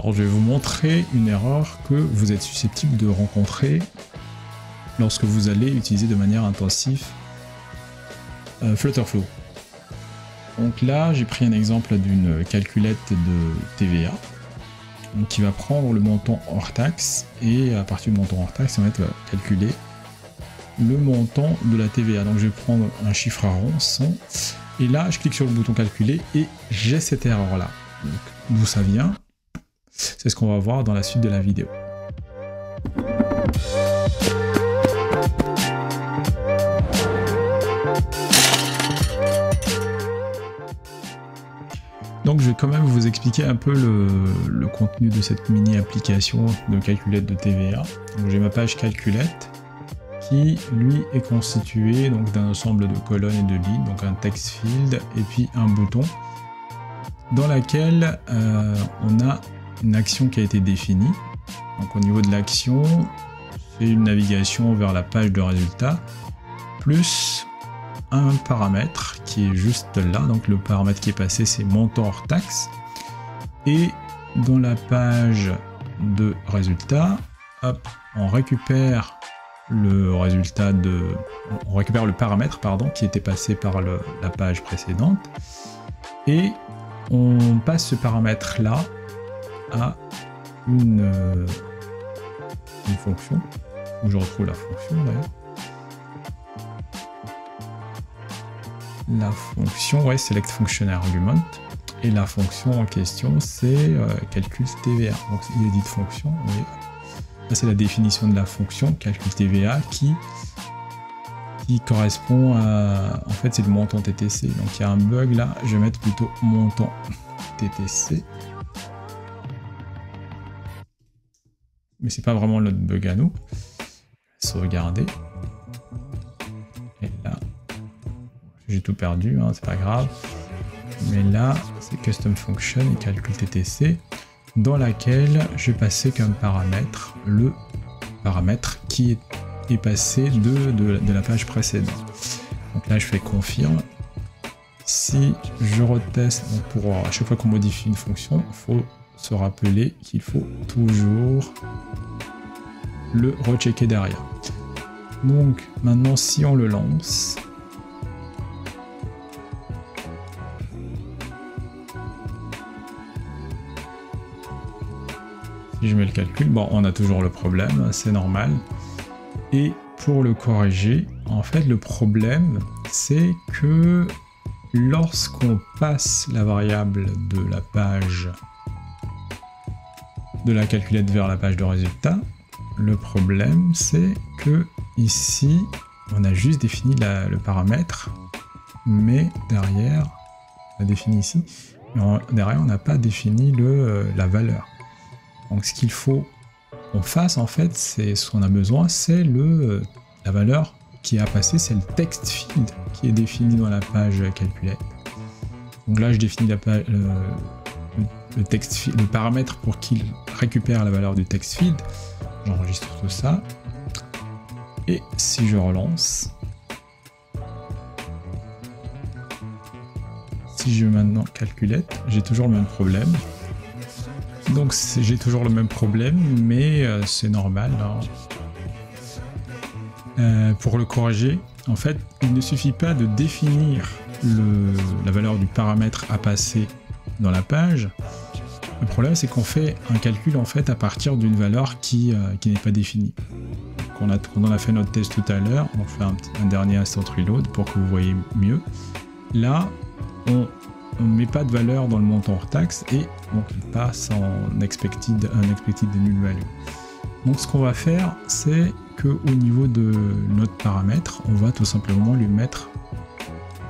Alors je vais vous montrer une erreur que vous êtes susceptible de rencontrer lorsque vous allez utiliser de manière intensive Flutterflow. Donc là j'ai pris un exemple d'une calculette de TVA donc, qui va prendre le montant hors taxe et à partir du montant hors taxe on va calculer le montant de la TVA. Donc je vais prendre un chiffre à rond, 100, et là je clique sur le bouton calculer et j'ai cette erreur là. D'où ça vient? C'est ce qu'on va voir dans la suite de la vidéo. Donc je vais quand même vous expliquer un peu le contenu de cette mini application de calculette de TVA. Donc j'ai ma page calculette qui lui est constitué donc d'un ensemble de colonnes et de lignes, donc un text field et puis un bouton dans laquelle on a une action qui a été définie. Donc au niveau de l'action, c'est une navigation vers la page de résultats, plus un paramètre qui est juste là. Donc le paramètre qui est passé, c'est montant hors taxe. Et dans la page de résultats, hop, on récupère le résultat on récupère le paramètre pardon qui était passé par la page précédente. Et on passe ce paramètre là à une fonction, où je retrouve la fonction d'ailleurs. La fonction, ouais, select function argument, et la fonction en question c'est calcul TVA. Donc il est dit de fonction, mais ça c'est la définition de la fonction calcul TVA qui correspond à, en fait c'est le montant TTC. Donc il y a un bug là, je vais mettre plutôt montant TTC. Mais c'est pas vraiment notre bug à nous. Sauvegarder. Et là, j'ai tout perdu, hein, c'est pas grave. Mais là, c'est custom function et calcul TTC, dans laquelle je vais passer comme paramètre le paramètre qui est passé de la page précédente. Donc là, je fais confirme. Si je reteste, donc pour à chaque fois qu'on modifie une fonction, il faut se rappeler qu'il faut toujours le rechecker derrière. Donc maintenant si on le lance, si je mets le calcul, bon on a toujours le problème, c'est normal. Et pour le corriger, en fait le problème c'est que lorsqu'on passe la variable de la page de la calculette vers la page de résultat, le problème c'est que ici on a juste défini le paramètre, mais derrière on a défini ici, mais derrière on n'a pas défini la valeur. Donc ce qu'il faut qu'on fasse en fait, c'est ce qu'on a besoin, c'est la valeur qui a passé, c'est le text field qui est défini dans la page calculette. Donc là je définis le text field, le paramètre pour qu'il récupère la valeur du text field. J'enregistre tout ça. Et si je relance, si je mets maintenant calculette, j'ai toujours le même problème. Donc j'ai toujours le même problème, mais c'est normal. Hein. Pour le corriger, en fait, il ne suffit pas de définir la valeur du paramètre à passer dans la page. Le problème, c'est qu'on fait un calcul en fait à partir d'une valeur qui n'est pas définie. Quand on a fait notre test tout à l'heure, on fait un dernier instant reload pour que vous voyez mieux. Là, on ne met pas de valeur dans le montant hors taxe et donc il passe en expected de null value. Donc ce qu'on va faire, c'est qu'au niveau de notre paramètre, on va tout simplement lui mettre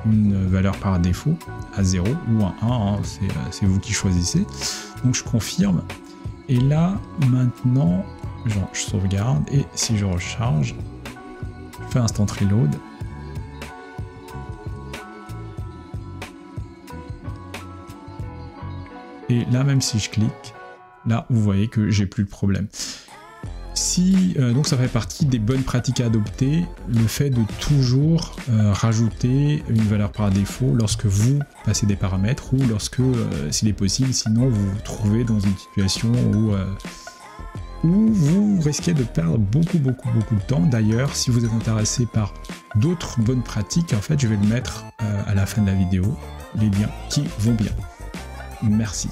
une valeur par défaut à 0 ou à 1, hein, c'est vous qui choisissez. Donc je confirme, et là maintenant je sauvegarde, et si je recharge, je fais instant reload, et là même si je clique, là vous voyez que j'ai plus de problème. Donc ça fait partie des bonnes pratiques à adopter, le fait de toujours rajouter une valeur par défaut lorsque vous passez des paramètres ou lorsque, s'il est possible, sinon vous vous trouvez dans une situation où vous risquez de perdre beaucoup de temps. D'ailleurs, si vous êtes intéressé par d'autres bonnes pratiques, en fait je vais le mettre à la fin de la vidéo, les liens qui vont bien. Merci.